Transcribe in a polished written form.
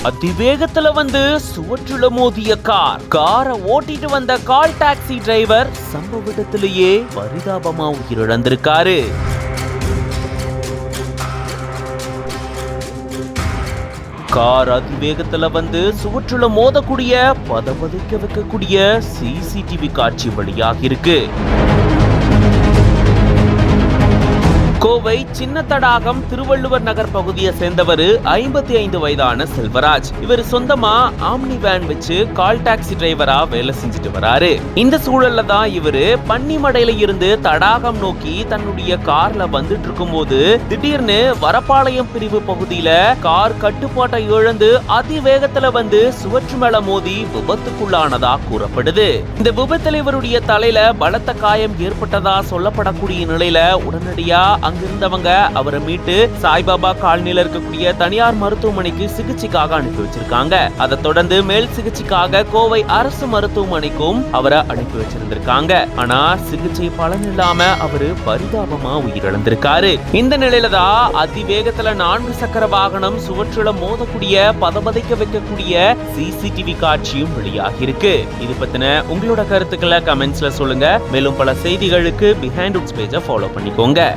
அதிவேகத்துல வந்து சுவற்றுல மோதிய காரை ஓட்டிட்டு வந்த கால் டாக்ஸி டிரைவர் சம்பவ இடத்திலேயே பரிதாபமா உயிரிழந்திருக்காரு. கார் அதிவேகத்துல வந்து சுவற்றுல மோதக்கூடிய பதபதைக்க வைக்கக்கூடிய சிசிடிவி காட்சி வெளியாகி இருக்கு. கோவை சின்ன தடாகம் திருவள்ளுவர் நகர் பகுதியை சேர்ந்தவர் 55 வயதான செல்வராஜ். இவர் சொந்தமா ஆம்னி வேன் வச்சு கால் டாக்ஸி டிரைவரா வேலை செஞ்சுட்டு வராரு. இந்த சூழல்ல தான் இவரு பன்னிமடையில இருந்து தடாகம் நோக்கி தன்னுடைய கார்ல வந்துட்டு இருக்கும் போது திடீர்னு வரப்பாளையம் பிரிவு பகுதியில கார் கட்டுப்பாட்டை இழந்து அதிவேகத்துல வந்து சுவற்று மேல மோதி விபத்துக்குள்ளானதா கூறப்படுது. இந்த விபத்துல இவருடைய தலையில பலத்த காயம் ஏற்பட்டதா சொல்லப்படக்கூடிய நிலையில உடனடியா அங்கிருந்தவங்க அவரை மீட்டு சாய்பாபா காலனில இருக்கக்கூடிய தனியார் மருத்துவமனைக்கு சிகிச்சைக்காக அனுப்பி வச்சிருக்காங்க. அதை தொடர்ந்து மேல் சிகிச்சைக்காக கோவை அரசு மருத்துவமனைக்கும் அவரை அனுப்பி வச்சிருந்திருக்காங்க. ஆனா சிகிச்சை பலன் இல்லாம அவரு பரிதாபமா உயிரிழந்திருக்காரு. இந்த நிலையில தான் அதிவேகத்துல 4 சக்கர வாகனம் சுவற்றுல மோதக்கூடிய பதபதைக்க வைக்கக்கூடிய சிசிடிவி காட்சியும் வெளியாகி இருக்கு. இது பத்தின உங்களோட கருத்துக்களை கமெண்ட்ஸ்ல சொல்லுங்க. மேலும் பல செய்திகளுக்கு பிஹைண்ட் உட்ஸ் பேஜை ஃபாலோ பண்ணிக்கோங்க.